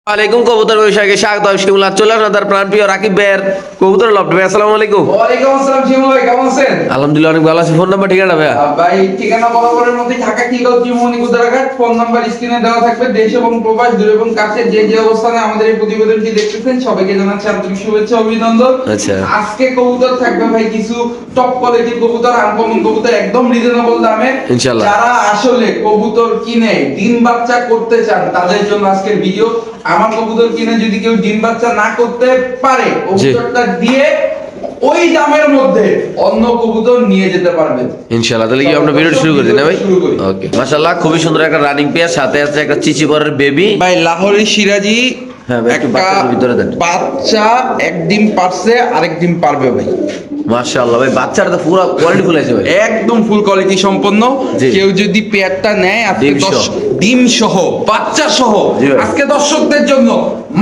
ওয়ালাইকুম কবুতর ব্যবসায়ীকে স্বাগত। শিমুল চলে আসুন তার প্রাণপ্রিয় রাকিব ভাইয়ের কবুতর লফট। ভাই আসসালামু আলাইকুম। ওয়ালাইকুম আসসালাম শিমুল ভাই, কেমন আছেন? আলহামদুলিল্লাহ অনেক ভালো আছি। ফোন নাম্বার ঠিকানা ভাইয়া? ভাই ঠিকানা বরাবরের মধ্যে ঢাকা খিলগাঁও জিমনি কুদারাঘাট। ফোন নাম্বার স্ক্রিনে দেওয়া থাকবে। দেশ এবং প্রবাস দূর এবং কাছে যে যে অবস্থানে আমাদের এই প্রতিবেদনটি দেখতেছেন সবাইকে জানাচ্ছি আন্তরিক শুভেচ্ছা অভিনন্দন। আচ্ছা। আজকে কবুতর থাকবে ভাই কিছু টপ কোয়ালিটির কবুতর, আনকমন কবুতর, একদম রিজনেবল দামে। ইনশাআল্লাহ যারা আসলে কবুতর কিনে ডিম বাচ্চা করতে চান তাদের জন্য আজকের ভিডিও। আমার কবুতর কিনে যদি কেউ ডিম বাচ্চা না করতে পারে, কবুতরটা দিয়ে ওই দামের মধ্যে অন্য কবুতর নিয়ে যেতে পারবেন ইনশাআল্লাহ। তাহলে কি আমরা ভিডিও শুরু করছি না ভাই? শুরু করি। ওকে, মাশাআল্লাহ খুবই সুন্দর একটা রানিং পেয়ার, সাথে আছে একটা চিচিবরের বেবি। ভাই লাহোরি সিরাজি হ্যাঁ ভাই, একটু একটা বাচ্চাটার ভিতরে দেন। বাচ্চা এক ডিম পারছে, আরেক ডিম পারবে ভাই। মাশাআল্লাহ ভাই, বাচ্চাটা তো পুরো কোয়ালিটি ফুল আছে ভাই, একদম ফুল কোয়ালিটি সম্পন্ন। জি। কেউ যদি পেয়ারটা নেয় আজকে ডিম সহ। ডিম সহ বাচ্চা সহ জি ভাই। আজকে দর্শকদের জন্য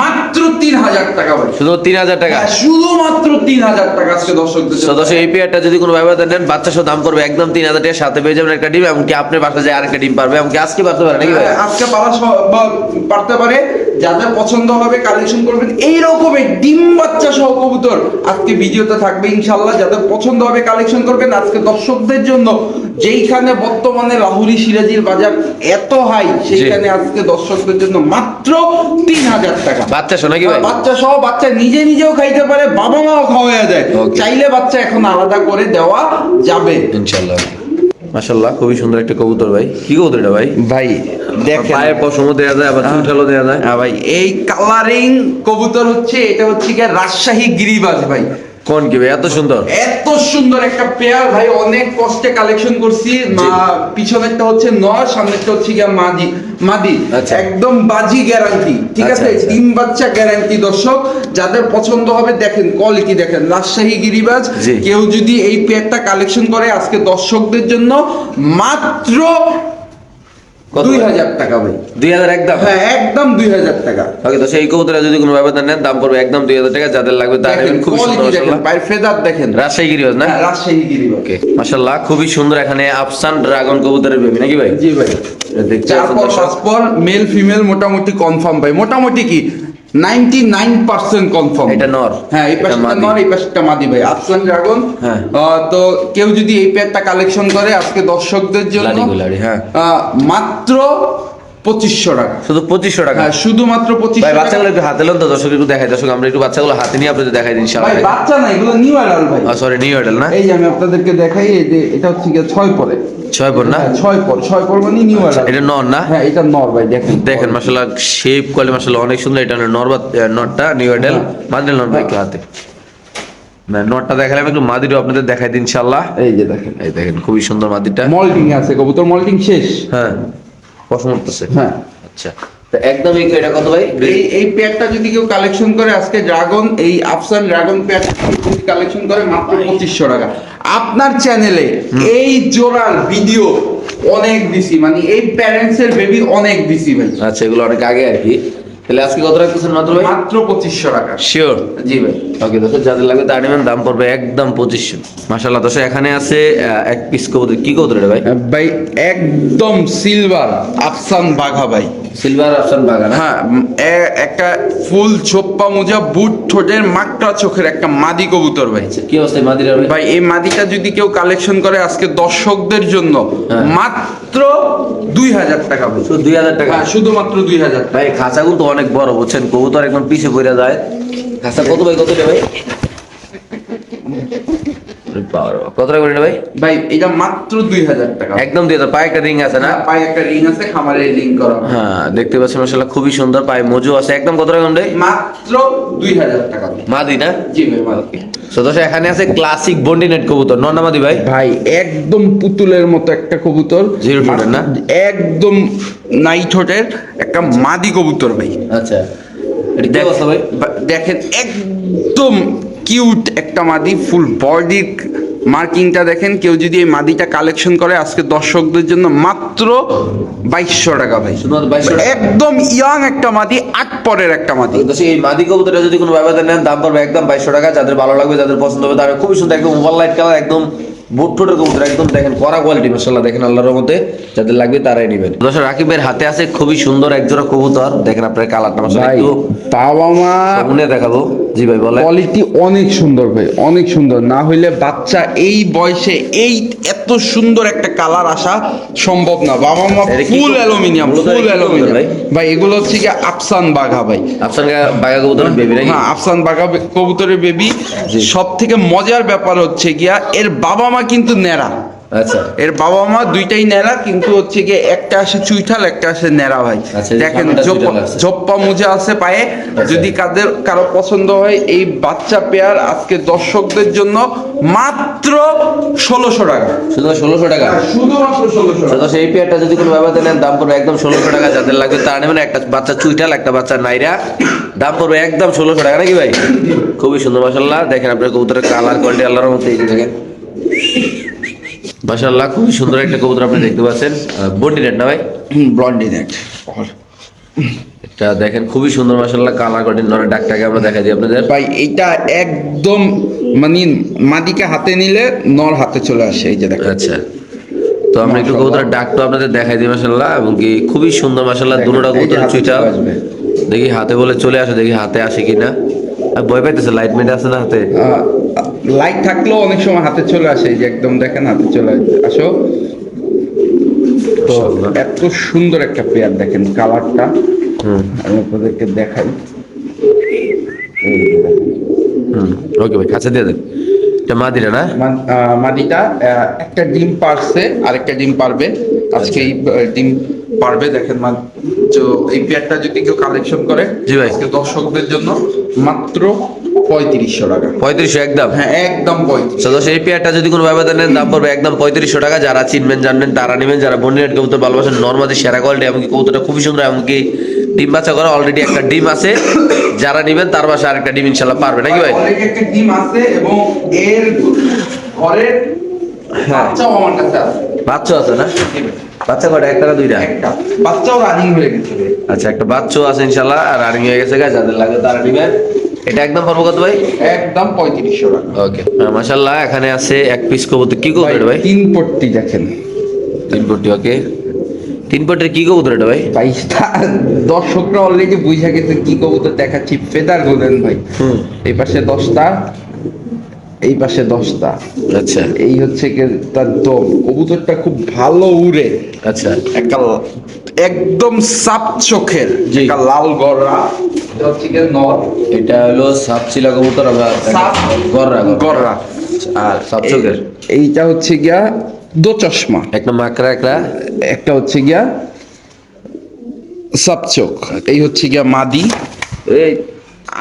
মাত্র 3000 টাকা ভাই। শুধু 3000 টাকা। হ্যাঁ, শুধুমাত্র 3000 টাকা আজকে দর্শকদের জন্য। সদস্য এই পেয়ারটা যদি কোনো ভাই নেন, বাচ্চা সহ দাম পড়বে একদম 3000 টাকা। সাথে পেয়ে যাবেন একটা ডিম, এমনকি আপনি বাসা যায় আরেকটা ডিম পারবে, এমনকি আজকে পারতে পারে নাকি ভাই? আজকে পারতে পারে। যাদের পছন্দ হবে কালেকশন করবেন এই রকমের ডিম বাচ্চা সহ কবুতর আজকে ভিডিওতে থাকবে ইনশাআল্লাহ। যাদের পছন্দ হবে কালেকশন করবেন। আজকে দর্শকদের জন্য যেইখানে বর্তমানে লাহুরি সিরাজির বাজার এত হাই, সেইখানে আজকে দর্শকদের জন্য মাত্র 3000 টাকা। বাচ্চা সহ নাকি ভাই? বাচ্চা সহ, বাচ্চা নিজে নিজেও খাইতে পারে, বাবা মাও খাওয়াইয়া দেয়। Okay. চাইলে বাচ্চা এখন আলাদা করে দেওয়া যাবে ইনশাআল্লাহ। মাশাআল্লাহ খুবই সুন্দর একটা কবুতর ভাই। কি কবুতর এটা ভাই? ভাই। দেখেন পায়ের পশমও দেয়া যায়, আবার চুলটালও দেয়া যায়। হ্যাঁ ভাই, এই কালারিং কবুতর হচ্ছে, এটা হচ্ছে কি রাজশাহী গিরিবাজ ভাই। কোন কি ভাই এত সুন্দর? এত সুন্দর একটা পেয়ার ভাই, অনেক কষ্টে কালেকশন করছি। পিছনেরটা হচ্ছে নর, সামনেরটা হচ্ছে গিয়া মাদি। মাদি আচ্ছা। একদম বাজি গ্যারান্টি, ঠিক আচ্ছা, আছে? আচ্ছা। ডিম বাচ্চা গ্যারান্টি। দর্শক যাদের পছন্দ হবে দেখেন কোয়ালিটি দেখেন, রাজশাহী গিরিবাজ। জি। কেউ যদি এই পেয়ারটা কালেকশন করে আজকে দর্শকদের জন্য মাত্র কত? 2000 টাকা ভাই। 2000 একদম? হ্যাঁ একদম 2000 টাকা। ওকে, তো সেই কবুতরে যদি কোনো ব্যবধান নেন দাম পড়বে একদম 2000 টাকা। যাদের লাগবে তারা দেখেন নেবেন। খুবই সুন্দর quality দেখেন, মাশাআল্লাহ। পায়ের ফেদার দেখেন। রাজশাহী গিরিবাজ না? হ্যাঁ, রাজশাহী গিরিবাজ। ওকে মাশাআল্লাহ খুবই সুন্দর। এখানে আফসান ড্রাগন কবুতরের বেবি নাকি ভাই? জি ভাই। এটা দেখতে চার পাচ্ছেন পর দর্শক। পাঁচ পর মেল ফিমেল মোটামুটি কনফার্ম ভাই। মোটামুটি কি 99% কনফার্ম। এটা নর? হ্যাঁ, এই এটা পাশটা মাদি? নর, এই পাশটা মাদি ভাই। আফসান ড্রাগন। হ্যাঁ। তো কেউ যদি এই পেয়ারটা কালেকশন করে আজকে দর্শকদের জন্য লালি গুলারি, হ্যাঁ। মাত্র 2500 টাকা। শুধু 2500 টাকা? হ্যাঁ, শুধুমাত্র ভাই 2500 বাচ্চাগুলো টাকা। একটু হাতে লোন তো দর্শক একটু দেখাই। দর্শক আমরা একটু বাচ্চাগুলো হাতে নিয়ে আপনাদের দেখাই দিই ভাই ইনশাআল্লাহ। বাচ্চা না, এগুলো নিউ অ্যাডাল্ট ভাই। সরি, নিউ অ্যাডাল না? এই যে আমি আপনাদেরকে দেখাই, এই যে এটা হচ্ছে গিয়ে 6 পরে। 6 পর না? হ্যাঁ, 6 পর মানে নিউ অ্যাডাল্ট। এটা নর না? হ্যাঁ, এটা নর ভাই। দেখেন দেখেন মাশাআল্লাহ শেপ কোয়ালিটি মাশাআল্লাহ অনেক সুন্দর। এটা হলো নর বা নটটা নিউ অ্যাডাল। মাদির নর ভাই একটু হাতে না, নটটা দেখালে আমি একটু মাদিরও আপনাদের দেখাই দিই ইনশাআল্লাহ। এই যে দেখেন, এই দেখেন খুবই সুন্দর মাদিরটা। মল্টিং আছে, কবুতর মল্টিং শেষ। হ্যাঁ, পশম উঠতেছে। হ্যাঁ, আচ্ছা, তো একদম এটা কত ভাই? এই পেয়ারটা যদি কেউ কালেকশন করে আজকে ড্রাগন, এই আফসান ড্রাগন পেয়ারটা যদি কালেকশন করে মাত্র 2500 টাকা। আপনার চ্যানেলে এই জোড়ার ভিডিও অনেক দিছি, মানে এই প্যারেন্টস এর বেবি অনেক দিছি ভাই। আচ্ছা, এগুলো অনেক আগে আর কি। তাহলে আজকে কত রাখতেছেন মাত্র ভাই? মাত্র 2500 টাকা। শিওর? জি ভাই। ওকে দর্শক, যাদের লাগবে তা নেবেন, দাম পড়বে একদম 2500। মাশাআল্লাহ দর্শক, এখানে আছে এক পিস কবুতর। কি কবুতর এটা ভাই? ভাই একদম সিলভার আফসান বাঘা ভাই। সিলভার আফসান বাগান? হ্যাঁ, একটা ফুল ছোপ্পা মোজা বুট ঠোঁটের মাকড়া চোখের একটা মাদি কবুতর ভাই। কি অবস্থা মাদিরা ভাই? ভাই এই মাদিটা যদি কেউ কালেকশন করে আজকে দর্শকদের জন্য হ্যাঁ। মাত্র 2000 টাকা ভাই। শুধু 2000 টাকা? হ্যাঁ, শুধুমাত্র 2000 টাকা। ভাই খাঁচা কিন্তু অনেক বড় বুঝছেন, কবুতর একদম পিছে পড়ে যায়। খাঁচা কত ভাই? কত ভাই? কত টাকা করে ভাই? ভাই এটা মাত্র 2000 টাকা। একদম 2000। পায়ে একটা রিং আছে না? পায়ে একটা রিং আছে, খামারে রিং করা। হ্যাঁ, দেখতে পাচ্ছেন মাশাআল্লাহ খুবই সুন্দর। পায়ে মজু আছে। একদম কত টাকা ভাই? মাত্র 2000 টাকা। মাদি না? জি ভাই, মাদি। তো দর্শক, এখানে আছে ক্লাসিক বন্ডিনেট কবুতর। নর না মাদি ভাই? ভাই একদম পুতুলের মতো একটা কবুতর। জিরো ঠোঁটের না? একদম নাই ঠোঁটের একটা মাদি কবুতর ভাই। আচ্ছা, এটা কি অবস্থা ভাই? দেখেন একদম কিউট একটা মাদি, ফুল বডি মার্কিংটা দেখেন। কেউ যদি এই মাদিটা কালেকশন করে আজকে দর্শকদের জন্য মাত্র 2200 টাকা ভাই। শুধুমাত্র 2200 টাকা? একদম ইয়াং একটা মাদি, 8 পরের একটা মাদি। দর্শক, এই মাদি কবুতরটা যদি কোনো ব্যবধান নেন দাম পড়বে একদম 2200 টাকা। যাদের ভালো লাগবে, যাদের পছন্দ হবে, তারা খুবই সুন্দর একদম ওভার লাইট কালার, একদম বুট ঠোঁটের কবুতর একদম দেখেন কড়া কোয়ালিটি মাশাআল্লাহ, দেখেন আল্লাহর রহমতে যাদের লাগবে তারাই নেবেন। দর্শক রাকিবের হাতে আছে খুবই সুন্দর এক জোড়া কবুতর, দেখেন আপনার কালারটা মাশাআল্লাহ ভাই একটু বাবা মা সামনে দেখাবো। জি ভাই বলেন। কোয়ালিটি অনেক সুন্দর ভাই, অনেক সুন্দর। না হইলে বাচ্চা এই বয়সে এই এত সুন্দর একটা কালার আসা সম্ভব না। বাবা মা এটা কি ফুল কবুতর? অ্যালুমিনিয়াম, মূলত ফুল এটা কি কবুতর অ্যালুমিনিয়াম ভাই? ভাই। এগুলো হচ্ছে কি আফসান বাঘা ভাই। আফসান বাগা কবুতরের বেবি নাকি? হ্যাঁ, আফসান বাঘা কবুতরের বেবি। জি। সব থেকে মজার ব্যাপার হচ্ছে গিয়া এর বাবা মা কিন্তু নেড়া। আচ্ছা এর বাবা মা দুইটাই নেড়া, কিন্তু হচ্ছে গিয়ে একটা আসে চুইঠাল, একটা আসে নেড়া ভাই। আচ্ছা, এই যে দেখেন সামনেটা চুইঠাল আছে। জপ্পা মোজা আছে পায়ে। যদি কারো পছন্দ হয় এই বাচ্চা পেয়ার আজকে দর্শকদের জন্য মাত্র 1600 টাকা। শুধু 1600 টাকা। শুধুমাত্র 1600 টাকা। তো সেই পেয়ারটা যদি কোনো ব্যবহার নেন দাম পড়বে একদম 1600 টাকা, যাদের লাগবে তারা নেবেন। একটা বাচ্চা চুইটাল, একটা বাচ্চা নাইরা, দাম পড়বে একদম 1600 টাকা নাকি ভাই? খুবই সুন্দর মাশাআল্লাহ, দেখেন আপনার কবুতরের কালার কোয়ালিটি আল্লাহর মতো এই যে দেখেন মাশাআল্লাহ, খুবই সুন্দর একটা কবুতর আপনি দেখতে পাচ্ছেন। বন্ডি নেট না ভাই? Blondie net. এটা দেখেন খুবই সুন্দর মাশাআল্লাহ, কালার কোয়ালিটি। নরের ডাকটাকে আমরা দেখাই দিই আপনাদের। ভাই এইটা একদম মানে মাদিকে হাতে নিলে নর হাতে চলে আসে, এই যে দেখেন। আচ্ছা, তো আমরা একটু কবুতরের ডাকটা আপনাদের দেখাই দিই মাশাআল্লাহ, এবং কি খুবই সুন্দর মাশাআল্লাহ দুটোটা এই যে কবুতরের হাতে চুইটাল। চলে আসবে। দেখি হাতে বলে চলে আসে, দেখি হাতে আসে কিনা। আর ভয় পাইতেছে, লাইট মেট আছে না হাতে? লাইট থাকলেও অনেক সময় হাতে চলে আসে, এই যে একদম দেখেন হাতে চলে আসো। তো এত সুন্দর একটা পেয়ার, দেখেন কালারটা আমি আপনাদেরকে দেখাই। এই যে দেখেন। ওকে ভাই, কাছে দিয়ে দেন। এটা মাদিরা না? মাদিটা একটা ডিম পারছে, আরেকটা ডিম পারবে আজকে। এই ডিম পারবে, দেখেন তো এই পেয়ারটা যদি কেউ কালেকশন করে জি ভাই। আজকে দর্শকদের জন্য মাত্র 3500 টাকা। 3500 একদম? হ্যাঁ, একদম 3500। তো সেই পেয়ারটা যদি কোনো ব্যবধান নেন দাম পড়বে একদম 3500 টাকা। যারা চিনবেন জানবেন তারা নেবেন, যারা বন্ডিনেট কবুতর ভালোবাসেন, নর্মালি সেরা কোয়ালিটি, এমনকি কবুতরটা খুবই সুন্দর, এমনকি ডিম বাচ্চা করা অলরেডি একটা ডিম আছে। যারা নেবেন তার বাসায় আরেকটা ডিম ইনশাল্লাহ পারবে নাকি ভাই? অনেক একটা ডিম আছে এবং এর ঘরের বাচ্চাও আমার কাছে আছে। বাচ্চা আছে না? বাচ্চা কয়টা? একটা না দুইটা? একটা বাচ্চাও রানিং হয়ে গেছে ভাই। আচ্ছা, একটা বাচ্চাও আছে ইনশাল্লাহ, আর রানিং হয়ে গেছে গা, যাদের লাগে তারা নেবেন। এটা একদম পারবো কত ভাই? একদম 3500 টাকা। ওকে মাশাআল্লাহ, এখানে আছে এক পিস কবুতর। কি কবুতর এটা ভাই? তিন পট্টি দেখেন। 3 পটি। ওকে, 3 পটির কি কবুতর এটা ভাই? ভাই দর্শকরা অলরেডি বুঝা গেছে কি কবুতর দেখাচ্ছি। ফেদার গোল্ডেন ভাই। এই পাশে 10টা, এই পাশে 10টা। আচ্ছা এই হচ্ছে কি তার দম। কবুতরটা খুব ভালো উড়ে। আচ্ছা, একটা একদম সাপ চোখের, জি। একটা লাল গররা। এটা হচ্ছে কি নর। এটা হলো সাপচিলা কবুতর, আমরা সাপ গররা গররা। আর সাপচোকের এইটা হচ্ছে গিয়া দো চশমা। একটা মাকড়া, একটা হচ্ছে গিয়া সাপচোক। এই হচ্ছে গিয়া মাদি। এই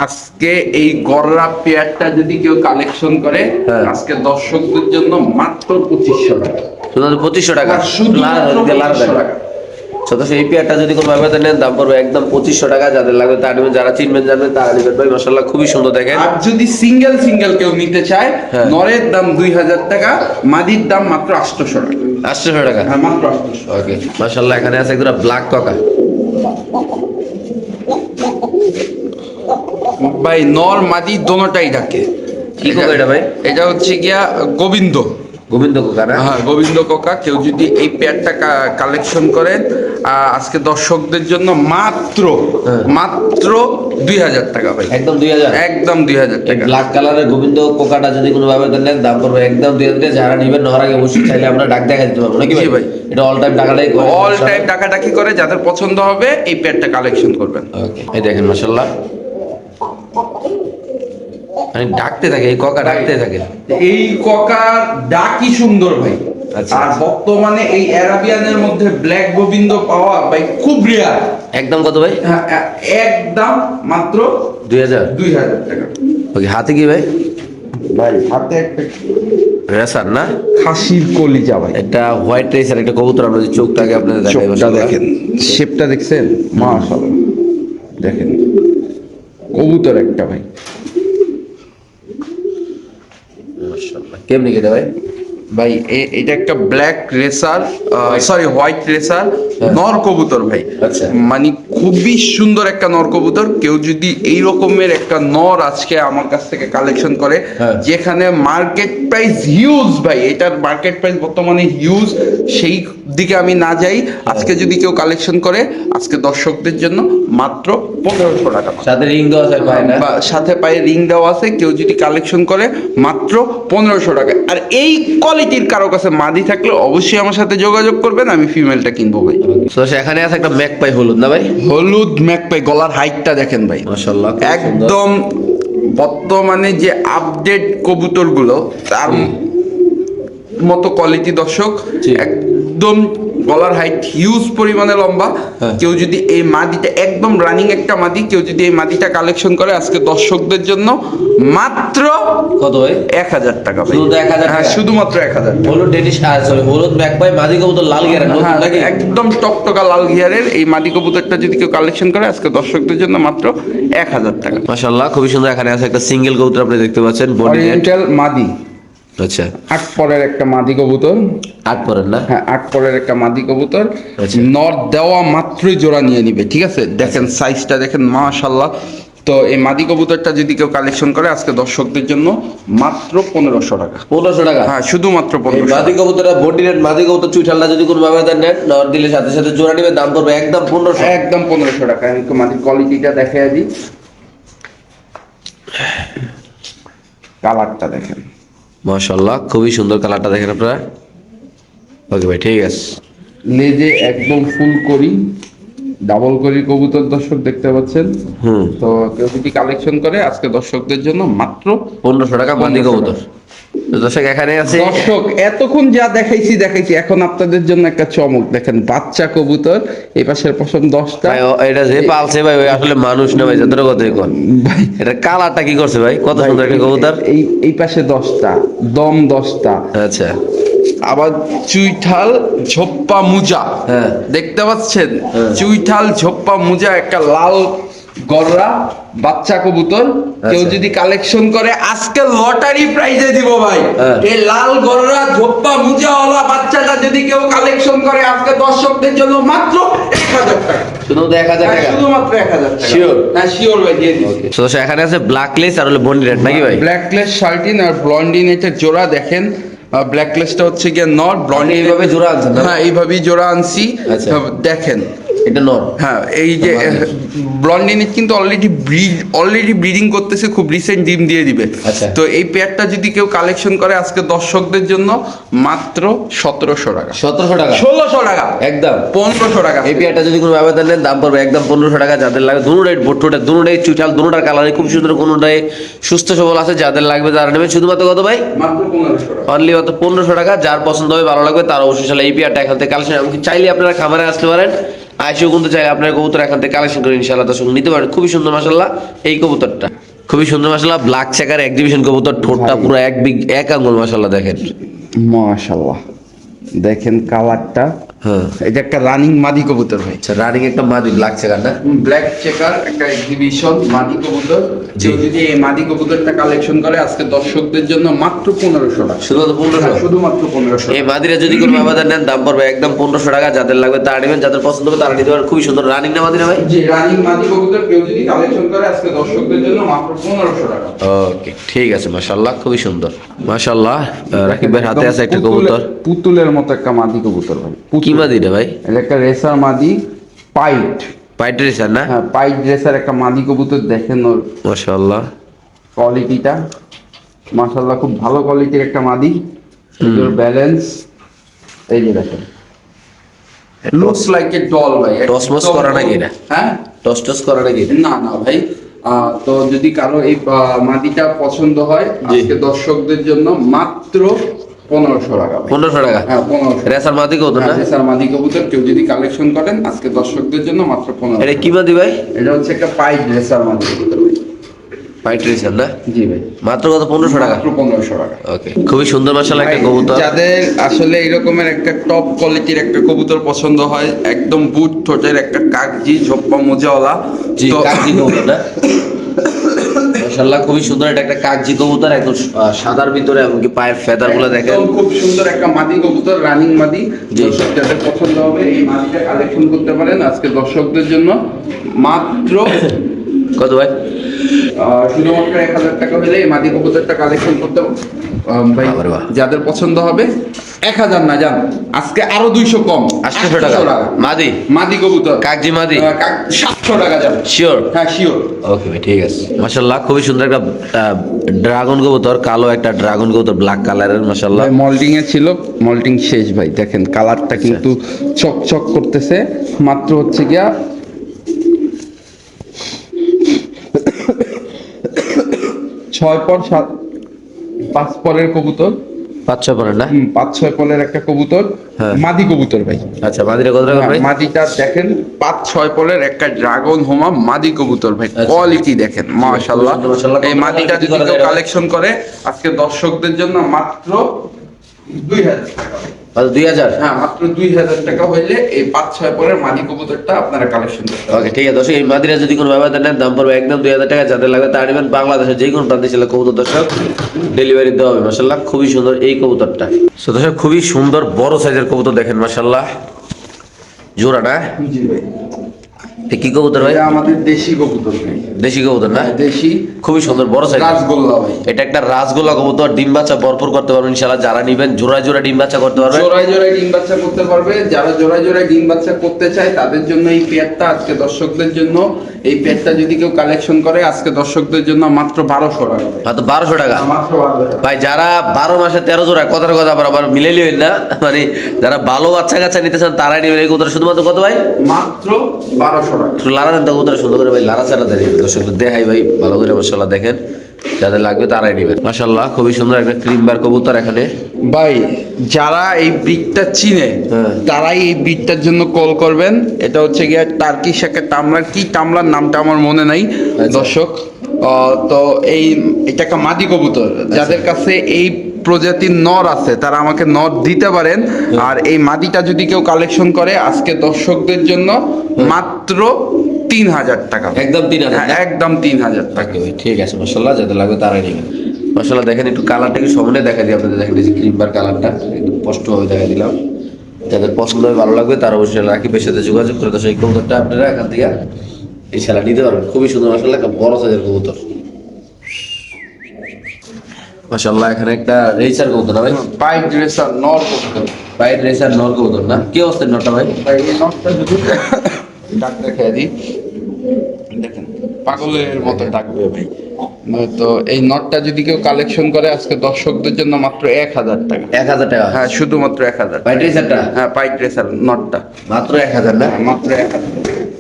আজকে এই গররা পেয়ারটা যদি কেউ কালেকশন করে হ্যাঁ। আজকে দর্শকদের জন্য মাত্র 2500 টাকা। শুধু 2500 টাকা। শুধু 2500 টাকা। তো সেই পেয়ারটা যদি কোনো ব্যবহার নেন দাম পড়বে একদম 2500 টাকা। যাদের লাগবে তারা নেবেন, যারা চিনবেন জানবেন তারা নেবেন ভাই। মাশাআল্লাহ খুবই সুন্দর দেখেন। আর যদি সিঙ্গেল সিঙ্গেল কেউ নিতে চায়, হ্যাঁ। নরের দাম 2000 টাকা, মাদির দাম মাত্র 800 টাকা। 800 টাকা। হ্যাঁ, মাত্র 800। ওকে মাশাআল্লাহ, এখানে আছে একটা ব্ল্যাক ককা। ভাই নর মাদি দোনোটাই ডাকে। কি কোকা এটা ভাই? এটা হচ্ছে গিয়া গোবিন্দ। গোবিন্দ কোকা না? হ্যাঁ, গোবিন্দ কোকা। কেউ যদি এই পেয়ারটা কালেকশন করেন আজকে দর্শকদের জন্য মাত্র মাত্র 2000 টাকা ভাই। একদম 2000? একদম 2000 টাকা। ব্ল্যাক কালারের গোবিন্দ কোকাটা যদি কোনো ব্যবহার নেন দাম পড়বে একদম 2000 টাকা। যারা নেবেন নেওয়ার আগে অবশ্যই চাইলে আমরা ডাক দেখা দিতে পারবো নাকি জি ভাই? ভাই। এটা অল টাইম টাকাটাই অল টাইম ডাকাডাকি করে, যাদের পছন্দ হবে এই পেয়ারটা কালেকশন করবেন। ওকে, এই দেখেন মাশাআল্লাহ, মানে ডাকতে থাকে এই কোকা, ডাকতে থাকে। এই ককার ডাকই সুন্দর ভাই। আচ্ছা। আর বর্তমানে এই অ্যারাবিয়ানের মধ্যে ব্ল্যাক গোবিন্দ পাওয়া ভাই খুব রেয়ার। একদম কত ভাই? একদম মাত্র 2000? 2000 টাকা। ওকে, হাতে কি ভাই? ভাই হাতে একটা রেসার না? খাসির কলিজা ভাই। একটা হোয়াইট রেসার একটা কবুতর, আমরা যে চোখটাকে আপনাদের দেখাই চোখটা মাশাআল্লাহ। দেখেন, শেপটা দেখছেন? মাশাআল্লাহ দেখেন, কবুতর একটা ভাই। মাশাআল্লাহ, কেমনি কেটে ভাই? ভাই এটা একটা black racer, sorry white racer, নর কবুতর ভাই। আচ্ছা। মানে খুবই সুন্দর একটা নর কবুতর। কেউ যদি এই রকমের একটা নর আজকে আমার কাছ থেকে কালেকশন করে, হ্যাঁ। যেখানে মার্কেট প্রাইস হিউজ ভাই, এটার মার্কেট প্রাইস বর্তমানে হিউজ, সেই দিকে আমি না যাই, আজকে যদি কেউ কালেকশন করে আজকে দর্শকদের জন্য মাত্র 1500 টাকা, সাথে রিং দেওয়া আছে পায় না? বা সাথে পায়ে রিং দেওয়া আছে, কেউ যদি কালেকশন করে মাত্র 1500 টাকা। আর এই কোয়ালিটির কারো কাছে মাদি থাকলে অবশ্যই আমার সাথে যোগাযোগ করবেন, আমি ফিমেলটা কিনবো ভাই। তো সেখানে আছে একটা ম্যাকপাই হলুদ না ভাই? হলুদ ম্যাকপাই, গলার হাইটটা দেখেন ভাই, মাশাআল্লাহ একদম বর্তমানে যে আপডেট কবুতরগুলো তার মতো কোয়ালিটি দর্শক, জি। একদম গলার হাইট হিউজ পরিমাণে লম্বা। হ্যাঁ। কেউ যদি এই মাদিটা, একদম রানিং একটা মাদি, কেউ যদি এই মাদিটা কালেকশন করে আজকে দর্শকদের জন্য মাত্র কত ভাই? 1000 টাকা ভাই। শুধু 1000 হ্যাঁ, টাকা? শুধুমাত্র 1000 টাকা। হলুদ ডেনিশ সরি হলুদ ম্যাকপাই মাদি কবুতর লাল গেরা নতুন হ্যাঁ, নাকি? একদম টকটকা লাল গিয়ারের এই মাদি কবুতরটা যদি কেউ কালেকশন করে আজকে দর্শকদের জন্য মাত্র 1000 টাকা। মাশাআল্লাহ খুবই সুন্দর। এখানে আছে একটা সিঙ্গেল কবুতর আপনি দেখতে পাচ্ছেন, বডি নেট। অরিয়েন্টাল মাদি, আচ্ছা, 8 পরের একটা মাদি কবুতর। 8 পরের না? হ্যাঁ, 8 পরের একটা মাদি কবুতর। আচ্ছা। নর দেওয়া মাত্রই জোড়া নিয়ে নিবে, ঠিক আছে? দেখেন সাইজটা দেখেন, মাশাআল্লাহ। তো এই মাদি কবুতরটা যদি কেউ কালেকশন করে আজকে দর্শকদের জন্য মাত্র 1500 টাকা। 1500 টাকা? হ্যাঁ, শুধুমাত্র এই 1500 মাদি কবুতরটা বডি নেট মাদি কবুতর চুইঠালটা যদি কোনো ভাবে দেন নেন নর দিলে সাথে সাথে জোড়া নিবে, দাম পড়বে একদম 1500। একদম 1500 টাকা। আমি তো মাটির কোয়ালিটিটা দেখাই দিই, কালারটা দেখেন, মাশাআল্লাহ খুবই সুন্দর কালারটা দেখেন আপনারা। ওকে ভাই, ঠিক আছে। লেজে একদম ফুল করি, ডাবল করি কবুতর দর্শক দেখতে পাচ্ছেন। হুম, তো কেউ যদি কালেকশন করে আজকে দর্শকদের জন্য মাত্র 1500 টাকা মাদি 1500 কবুতর। তো দর্শক এখানে আছে দর্শক এতক্ষণ যা দেখাইছি, এখন আপনাদের জন্য একটা চমক দেখেন, বাচ্চা কবুতর। এই পাশের পশম 10টা ভাই, এটা যে পালছে ভাই ওই আসলে মানুষ না ভাই, যতটা কথাই কর। ভাই। এটা কালারটা কি করছে ভাই, কত সুন্দর একটা কবুতর। এই পাশে 10টা, দম 10টা, আচ্ছা, আবার চুইঠাল ঝোপ্পা মুজা, হ্যাঁ। দেখতে পাচ্ছেন? হ্যাঁ। চুইঠাল ঝোপ্পা মুজা, একটা লাল গররা বাচ্চা কবুতর। কেউ আচ্ছা। যদি কালেকশন করে আজকে লটারি প্রাইজে দিব ভাই। হ্যাঁ। এই লাল গররা ঝোপ্পা মুজাওয়ালা বাচ্চাটা যদি কেউ কালেকশন করে আজকে দর্শকদের জন্য মাত্র 1000 টাকা। শুধু 1000 হ্যাঁ, টাকা? শুধুমাত্র 1000 টাকা। Sure? হ্যাঁ, শিওর ভাই, দিয়ে দিচ্ছি। তো দর্শক এখানে আছে ব্ল্যাকলেস আর হলো বন্ডি রেড নাকি ভাই? ব্ল্যাকলেস শার্টিন আর ব্লন্ডিনেটের জোড়া দেখেন। ব্ল্যাকলেসটা হচ্ছে গিয়ে নর, ব্লন্ডিন এইভাবে জোড়া আনছেন না? হ্যাঁ, এইভাবেই জোড়া আনছি। আচ্ছা। দেখেন, এটা নর। হ্যাঁ, এই যে ব্লন্ডিনেট কিন্তু অলরেডি ব্রিডিং করতেছে, খুব রিসেন্ট ডিম দিয়ে দিবে। আচ্ছা। তো এই পেয়ারটা যদি কেউ কালেকশন করে আজকে দর্শকদের জন্য মাত্র 1700 টাকা, 1700 টাকা 1600 টাকা, একদম। 1500 টাকা। এই পেয়ারটা যদি কোনো ব্যবধান নেন দাম পড়বে একদম 1500 টাকা। যাদের লাগবে দুটোটাই ভোট্টোটা, দুটোটাই চুইঠাল, দুটোটার কালারে খুব সুন্দর, কোনোটাই সুস্থ সবল আছে। যাদের লাগবে তারা নেবেন। শুধুমাত্র কত ভাই? মাত্র 1500 টাকা। অনলি মাত্র 1500 টাকা। যার পছন্দ হবে, ভালো লাগবে, তার অবশ্যই এই পেয়ারটা এখান থেকে কালেকশন। এমনকি চাইলে আপনারা খামারে আসতে পারেন, আইসিও কিন্তু চাইলে আপনার কবুতর এখান থেকে কালেকশন করে ইনশাআল্লাহ দর্শক নিতে পারেন। খুবই সুন্দর মাশাআল্লাহ এই কবুতরটা, খুবই সুন্দর মাশাআল্লাহ। ব্ল্যাক চেকার এক্সিবিশন কবুতর, ঠোঁটটা পুরো এক আঙ্গুল মাশাআল্লাহ দেখেন। মাশাআল্লাহ, দেখেন কালারটা। হ্যাঁ, এটা একটা রানিং মাদি কবুতর ভাই। আচ্ছা, রানিং একটা মাদি ব্ল্যাক চেকার না? ব্ল্যাক চেকার একটা এক্সিবিশন মাদি কবুতর। জি। কেউ যদি এই মাদি কবুতরটা কালেকশন করে আজকে দর্শকদের জন্য মাত্র 1500 টাকা। শুধুমাত্র 1500? হ্যাঁ, শুধুমাত্র 1500 এই মাদিরা যদি কোনো ব্যবধান নেন দাম পড়বে একদম 1500 টাকা। যাদের লাগবে তারা নেবেন, যাদের পছন্দ হবে তারা নিতে পারেন। খুবই সুন্দর রানিং না মাদিরা ভাই? যে রানিং মাদি কবুতর কেউ যদি কালেকশন করে আজকে দর্শকদের জন্য মাত্র 1500 টাকা। ওকে, ঠিক আছে মাশাআল্লাহ খুবই সুন্দর মাশাআল্লাহ। রাকিব ভাইয়ের হাতে আছে একটা কবুতর, পুতুলের মতো একটা মাদি কবুতর ভাই। কি মাদিরা ভাই? এটা একটা রেসার মাদি, পাইট। পাইটারি স্যার না? হ্যাঁ, পাইট রেসার একটা মাদি কবুতর। দেখেন ওর মাশাআল্লাহ কোয়ালিটিটা, মাশাআল্লাহ খুব ভালো কোয়ালিটির একটা মাদি। সুন্দর ব্যালেন্স, এই যে দেখেন, লুকস লাইক এ ডল ভাই। টসমস করা নাকি এটা? হ্যাঁ, টস করা নাকি? না না ভাই। তো যদি কারো এই মাদিটা পছন্দ হয় জি। আজকে দর্শকদের জন্য মাত্র 1500 টাকা ভাই। 1500 টাকা? হ্যাঁ, 1500। রেসার মাদি কত না? রেসার মাদি কবুতর কেউ যদি কালেকশন করেন আজকে দর্শকদের জন্য মাত্র 1500। এটা কি মাদি ভাই? এটা হচ্ছে একটা পাইট রেসার মাদি কবুতর ভাই। পাইটারি স্যার না? জি ভাই, মাত্র কত? 1500 টাকা? মাত্র 1500 টাকা। ওকে, খুবই সুন্দর মাশাআল্লাহ একটা কবুতর। যাদের আসলে এরকমের একটা টপ কোয়ালিটির একটা কবুতর পছন্দ হয়, একদম বুট ঠোঁটের একটা কাকজি ঝোপ্পা মোজাওয়ালা, জি, তো কাকি কবুতর না? মাশাআল্লাহ খুবই সুন্দর, এটা একটা কাগজি কবুতর, একদম সাদার ভিতরে, এমনকি পায়ের ফেদার গুলো দেখেন। একদম খুব সুন্দর একটা মাদি কবুতর, রানিং মাদি। জি। দর্শক যাদের পছন্দ হবে এই মাদিটা কালেকশন করতে পারেন আজকে দর্শকদের জন্য মাত্র কত ভাই? শুধুমাত্র 1000 টাকা হলে এই মাদি কবুতরটা কালেকশন করতে ভাই বাবারে বাহ। যাদের পছন্দ হবে 1000 না জান, আজকে আরো 200 কম, 800 টাকা মাদি মাদি কবুতর কাগজি মাদি 700 টাকা যান। শিওর? হ্যাঁ শিওর। ওকে ভাই, ঠিক আছে। মাশাআল্লাহ খুবই সুন্দর একটা ড্রাগন কবুতর, কালো একটা ড্রাগন কবুতর, ব্ল্যাক কালারের। মাশাআল্লাহ মল্টিং এ ছিল, মল্টিং শেষ ভাই, দেখেন কালারটা কিন্তু চকচক করতেছে। মাত্র হচ্ছে গিয়া 6 পর 7 5 পরের কবুতর, 5-6 পরে না? 5-6 পরের একটা কবুতর, হ্যাঁ। মাদি কবুতর ভাই। আচ্ছা, মাদিরা কত টাকা ভাই? মাদিটা দেখেন 5-6 পরের একটা ড্রাগন হোমা মাদি কবুতর ভাই, আচ্ছা। কোয়ালিটি দেখেন মাশাআল্লাহ। মাশাআল্লাহ। এই মাদিটা যদি কেউ কালেকশন করে আজকে দর্শকদের জন্য মাত্র 2000 টাকা। আচ্ছা, 2000? হ্যাঁ মাত্র 2000 টাকা হইলে এই 5-6 পরের মাদি কবুতরটা আপনারা কালেকশন করতে পারবেন। ওকে, ঠিক আছে দর্শক, এই মাদিরা যদি কোনো ব্যবহার নেন দাম পড়বে একদম 2000 টাকা। যাদের লাগবে তারা নেবেন, বাংলাদেশের যে কোনো প্রান্তে ছিল কবুতর দর্শক ডেলিভারি দেওয়া হবে। মাশাআল্লাহ খুবই সুন্দর এই কবুতরটা। সো দর্শক খুবই সুন্দর বড় সাইজের কবুতর দেখেন, মাশাআল্লাহ জোড়া না? জি ভাই, এ কি কবুতর ভাই? এটা আমাদের দেশি কবুতর ভাই, দেশি কবুতর না? দেশি খুবই সুন্দর বড় সাইজ রাজগোল্লা ভাই। এটা একটা রাসগোল্লা কবুতর, ডিম বাচ্চা ভরপুর করতে পারবেন ইনশাআল্লাহ। যারা নিবেন জোড়ায় জোড়ায় ডিম বাচ্চা করতে পারবেন। জোড়ায় জোড়ায় ডিম বাচ্চা করতে পারবে, যারা জোড়ায় জোড়ায় ডিম বাচ্চা করতে চায় তাদের জন্য এই পেয়ারটা আজকে দর্শকদের জন্য। এই পেয়ারটা যদি কেউ কালেকশন করে আজকে দর্শকদের জন্য মাত্র 1200 টাকা ভাই। মাত্র 1200 টাকা। মাত্র 1200 টাকা। ভাই যারা 12 মাসে 13 জোড়া, কথার কথা আবার মিলে নিবেন না, মানে যারা ভালো বাচ্চা কাচ্চা নিতে চান তারাই নেবেন এই কবুতর। শুধুমাত্র কত ভাই? মাত্র 1200 টাকা। একটু লারা দেন তো কবুতর সুন্দর করে ভাই, লারা চারা দেন দর্শক দেখাই ভাই ভালো করে। মাশাআল্লাহ দেখেন, যাদের লাগবে তারাই নেবেন। মাশাআল্লাহ খুবই সুন্দর একটা ক্রিম বার কবুতর এখানে। ভাই যারা এই ব্রিডটা চিনে হ্যাঁ। তারাই এই ব্রিডটার জন্য কল করবেন। এটা হচ্ছে গিয়া টার্কিশ একটা টামলার, কি টামলার নামটা আমার মনে নাই দর্শক। তো এটা একটা মাদি কবুতর, যাদের কাছে এই প্রজাতির নর আছে তারা আমাকে নর দিতে পারেন। আর এই মাদিটা যদি কেউ কালেকশন করে আজকে দর্শকদের জন্য মাত্র 3000 টাকা। একদম 3000 হ্যাঁ, একদম 3000 টাকা। ওকে ভাই, ঠিক আছে। মাশাআল্লাহ যাদের লাগবে তারাই নেবেন। মাশাআল্লাহ দেখেন, একটু কালারটা কি সামনে দেখা দিই আপনাদের, দেখেন এই যে ক্রিম বার কালারটা একদম স্পষ্ট ভাবে দেখা দিলাম। যাদের পছন্দ হবে ভালো লাগবে তারা অবশ্যই রাকিবের সাথে যোগাযোগ করে দর্শক এই কবুতরটা আপনারা এখান থেকে ইনশাআল্লাহ নিতে পারবেন। খুবই সুন্দর মাশাআল্লাহ, একটা বড় সাইজের কবুতর। মাশাআল্লাহ এখানে একটা রেসার কবুতর না ভাই? পাইপ ড্রেসার নর কবুতর। বাইরের রেসার নর কবুতর না? কি অবস্থা নরটা ভাই? ভাই এই নটটা যদি ডাক দেখে দিই, দেখেন পাগলের মতো ডাকবে ভাই। তো এই নটটা যদি কেউ কালেকশন করে আজকে দর্শকদের জন্য মাত্র 1000 টাকা। 1000 টাকা? হ্যাঁ শুধুমাত্র 1000। বাইরের রেসারটা হ্যাঁ পাইপ ড্রেসার নটটা মাত্র 1000 না? মাত্র 1000।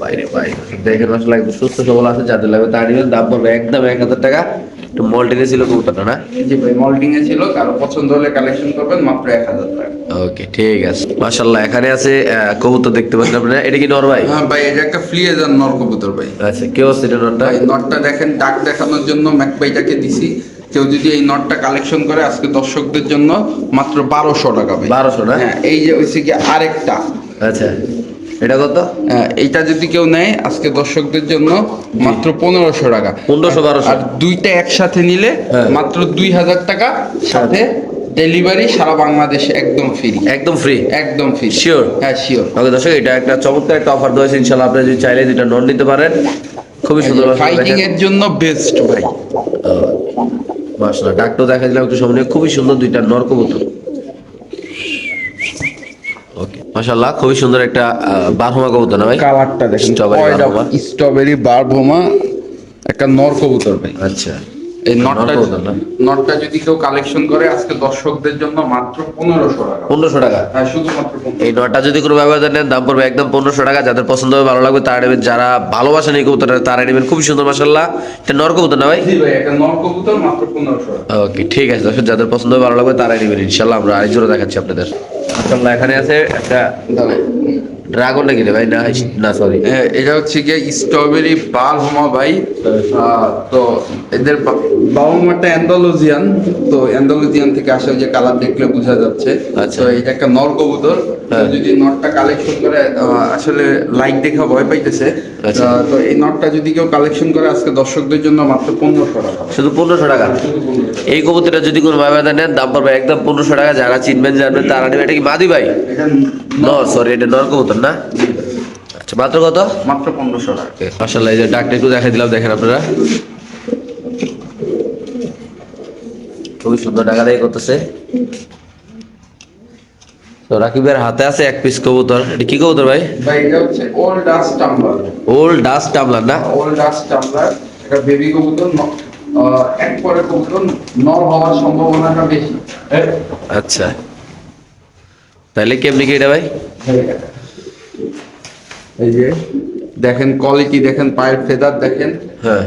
বাইরে ভাই দেখেন মাশাআল্লাহ একদম সুস্থ সবল আছে, যাদের লাগবে তারা নেবেন। দাম পড়বে একদম 1000 টাকা। একটু মল্টিনে ছিল কবুতরটা না? জি ভাই, মল্টিং এ ছিল, কারো পছন্দ হলে কালেকশন করবেন মাত্র 1000 টাকা। ওকে, ঠিক আছে। মাশাআল্লাহ এখানে আছে কবুতর দেখতে পাচ্ছেন আপনারা। এটা কি নর ভাই? হ্যাঁ ভাই, এটা একটা ফ্লিয়েজার নর কবুতর ভাই। আচ্ছা, কি অবস্থা এটা নরটা? ভাই নটটা দেখেন, ডাক দেখানোর জন্য ম্যাকবাইটাকে দিছি। কেউ যদি এই নটটা কালেকশন করে আজকে দর্শকদের জন্য মাত্র 1200 টাকা ভাই। 1200 না? হ্যাঁ, এই যে হইছে কি আরেকটা, আচ্ছা, এটা কত? এইটা যদি কেউ নেয় আজকে দর্শকদের জন্য মাত্র 1500 টাকা। 1500-1200? আর দুইটা একসাথে নিলে হ্যাঁ। মাত্র 2000 টাকা, সাথে ডেলিভারি সারা বাংলাদেশে একদম ফ্রি। একদম ফ্রি? একদম ফ্রি। শিওর? হ্যাঁ শিওর। ওকে দর্শক, এটা একটা চমৎকার একটা অফার দেওয়া হয়েছে। ইনশাআল্লাহ আপনি যদি চাইলে দুইটা নর নিতে পারেন। খুবই সুন্দর ফাইটিং এর জন্য বেস্ট ভাই। মাশাআল্লাহ ডাকটাও দেখা দিলাম একটু সামনে। খুবই সুন্দর দুইটা নর কবুতর। ওকে মাশাআল্লাহ খুবই সুন্দর একটা বারহমা কবুতর না ভাই? কালারটা দেখেন, স্ট্রবেরি বারহমা। স্ট্রবেরি বারভোমা একটা নর কবুতর ভাই। আচ্ছা, এই নটটা নর কবুতর না? নটটা যদি কেউ কালেকশন করে আজকে দর্শকদের জন্য মাত্র 1500 টাকা। 1500 টাকা? হ্যাঁ শুধুমাত্র 1500। এই নটা যদি কোনো ব্যবহার নেন দাম পড়বে একদম 1500 টাকা। যাদের পছন্দ হবে ভালো লাগবে তারা নেবেন, যারা ভালোবাসেন এই কবুতরটা তারা নেবেন। খুবই সুন্দর মাশাআল্লাহ। এটা নর কবুতর না ভাই? জি ভাই, একটা নর কবুতর মাত্র 1500 টাকা। ওকে, ঠিক আছে দর্শক, যাদের পছন্দ হবে ভালো লাগবে তারাই নেবেন ইনশাআল্লাহ। আমরা আরেক জোড়া দেখাচ্ছি আপনাদের। মাশাআল্লাহ এখানে আছে একটা ড্রাগনটা কি রে ভাই? না না সরি, এটা হচ্ছে গিয়ে স্ট্রবেরি বারহমা ভাই। তো এদের বাবা মাটা অ্যান্ডালুজিয়ান, তো অ্যান্ডালুজিয়ান থেকে আসে, যে কালার দেখলে বোঝা যাচ্ছে। আচ্ছা। তো এটা একটা নর কবুতর। হ্যাঁ। যদি নটটা কালেকশন করে, আসলে লাইক দেখা ভয় পাইতেছে। আচ্ছা। তো এই নটটা যদি কেউ কালেকশন করে আজকে দর্শকদের জন্য মাত্র 1500 টাকা। শুধু 1500 টাকা। এই কবুতরটা যদি কোনো ভাই বাদা নেন দাম পড়বে একদম 1500 টাকা। যারা চিনবেন জানবেন তারা নেবেন। এটা কি মাদি ভাই? এটা নর, সরি এটা নর কবুতর না? আচ্ছা, মাত্র কত? মাত্র 1500 টাকা। মাশাআল্লাহ, এই যে ডাকটা একটু দেখাই দিলাম, দেখেন আপনারা খুবই সুন্দর টাকা দিয়ে করতেছে। তো রাকিবের হাতে আছে এক পিস কবুতর। এটা কি কবুতর ভাই? ভাই এটা হচ্ছে old Dutch tumbler. Old Dutch tumbler না? ওল্ড ডাস্ট টাম্বলার, এটা বেবি কবুতর। এক পরে কবুতর নর হওয়ার সম্ভাবনাটা বেশি। আচ্ছা, তাহলে কেমনি কি এটা ভাই? এই যে দেখেন কোয়ালিটি, দেখেন পায়ের ফেদার দেখেন, হ্যাঁ,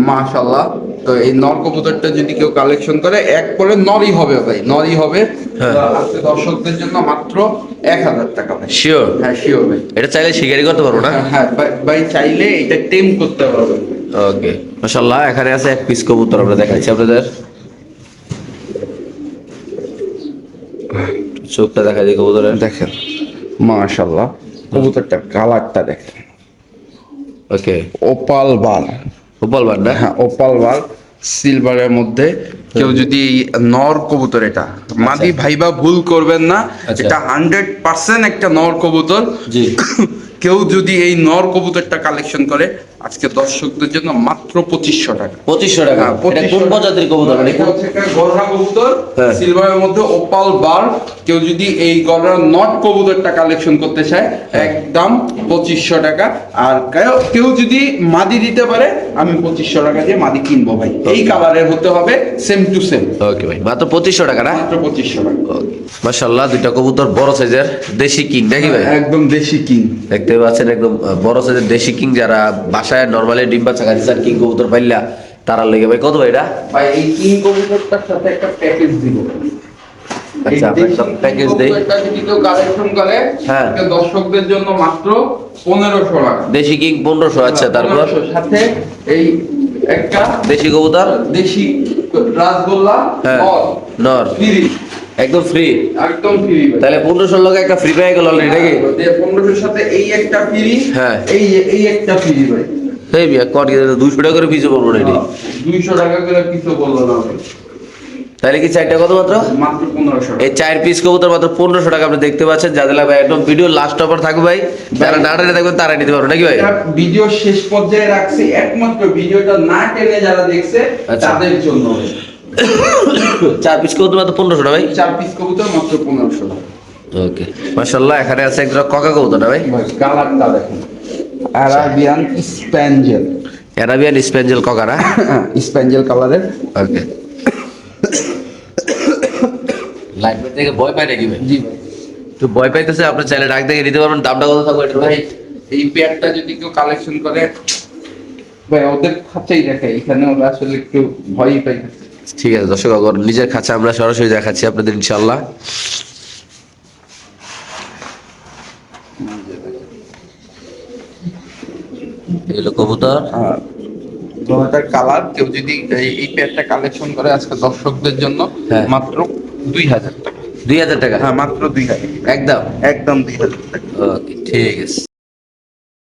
মাশাআল্লাহ। তো এই নর কবুতরটা যদি কেউ কালেকশন করে এক পরে নরই হবে ভাই, নরই হবে। হ্যাঁ। তো আজকে দর্শকদের জন্য মাত্র 1000 টাকা ভাই। শিওর? হ্যাঁ শিওর ভাই। এটা চাইলে শিকারি করতে পারবো না? হ্যাঁ ভাই চাইলে এটা টেম করতে পারবেন। ওকে, মাশাআল্লাহ। এখানে আছে এক পিস কবুতর, আমরা দেখাচ্ছি আপনাদের। চোখটা দেখা যায় কবুতরের। দেখেন মাশাআল্লাহ, কবুতরটার কালারটা দেখেন। ওকে, ওপাল বার। গোপাল বার না? হ্যাঁ ওপাল বার সিলভারের মধ্যে। কেউ যদি এই নর কবুতর, এটা মাদি ভাইবা ভুল করবেন না, আচ্ছা। এটা 100% একটা নর কবুতর। জি। কেউ যদি এই নর কবুতরটা কালেকশন করে আজকে দর্শকদের জন্য মাত্র 2500 টাকা। 2500 টাকা। হ্যাঁ, এটা কোন প্রজাতির কবুতর? মানে এটা হচ্ছে একটা গলরা কবুতর, হ্যাঁ। সিলভারের মধ্যে ওপাল বার। কেউ যদি এই গলরা নট কবুতরটা কালেকশন করতে চায় একদম 2500 টাকা। আর কেউ যদি মাদি দিতে পারে আমি 2500 টাকা দিয়ে মাদি কিনবো ভাই। এই কালারের হতে হবে, সেম টু সেম। ওকে ভাই, মাত্র 2500 টাকা না? মাত্র 2500 টাকা। মাশাআল্লাহ, দুইটা কবুতর বড় সাইজের দেশি কিং নাকি ভাই? একদম দেশি কিং। দেখতে পাচ্ছেন একদম বড় সাইজের দেশি কিং। যারা বাসায় নরমালি ডিম বাচ্চা খাচ্ছে আর কিং কবুতর পাইলা তারা লেগে ভাই কত ভাই এটা? ভাই এই কিং কবুতরটার সাথে একটা প্যাকেজ দিব। আচ্ছা, আমরা একটা প্যাকেজ দেই। কবুতরটা যদি কেউ কালেকশন করে হ্যাঁ। আজকে দর্শকদের জন্য মাত্র 1500 টাকা। দেশি কিং 1500। আচ্ছা, তারপর 1500 সাথে এই একটা দেশি কবুতর দেশি রাসগোল্লা হ্যাঁ, নর ফ্রি, একদম ফ্রি। একদম ফ্রি। তাহলে 1500 লোক একটা ফ্রি পেয়ে গেল অলরেডি নাকি? 1500 সাথে এই একটা ফ্রি। হ্যাঁ। এই একটা ফ্রি ভাই। এই বিয়া কত কি 200 টাকা করে পিছু পড়বো না এটি? 200 টাকা করে কিছু বললো না ভাই। তাহলে কি চারটা কত মাত্র? মাত্র 1500 টাকা। এই 4 পিস কবুতর মাত্র 1500 টাকা। আপনি দেখতে পাচ্ছেন। যাদের লাগবে একদম ভিডিও লাস্ট অফার থাকবে ভাই। যারা না টেনে দেখবেন তারা নিতে পারবে নাকি ভাই? এটা ভিডিও শেষ পর্যায়ে রাখছি একমাত্র ভিডিওটা না টেনে যারা দেখছে আচ্ছা। তাদের জন্য। 4 পিস কবুতর মাত্র 1500 টাকা ভাই? 4 পিস কবুতর মাত্র 1500 টাকা। ওকে, মাশাআল্লাহ। এখানে আছে একটা কাকা কবুতর না ভাই? ভাই কালারটা দেখুন, আরাবিয়ান স্প্যাঞ্জেল। অ্যারাবিয়ান স্প্যাঞ্জেল কাকারা। স্প্যাঞ্জেল কালারের। ওকে, লাইট থেকে ভয় পায় নাকি ভাই? জি ভাই। তো ভয় পাইতেছে, আপনি চাইলে ডাক দেখে নিতে পারবেন। দামটা কত থাকবে এটা ভাই? ভাই এই পেয়ারটা যদি কেউ কালেকশন করে ভাই ওদের খাঁচাই দেখে, এখানে ওরা আসলে একটু ভয়ই পাই। ঠিক আছে দর্শক, আগর নিজের খাঁচা আমরা সরাসরি দেখাচ্ছি আপনাদের ইনশাআল্লাহ। এই হলো কবুতর। গলাটার কালার কেউ যদি এই পেয়ারটা কালেকশন করে আজকে দর্শকদের জন্য হ্যাঁ। মাত্র 2000 টাকা। 2000 টাকা হ্যাঁ মাত্র 2000 একদম। একদম 2000 টাকা। ওকে, ঠিক আছে।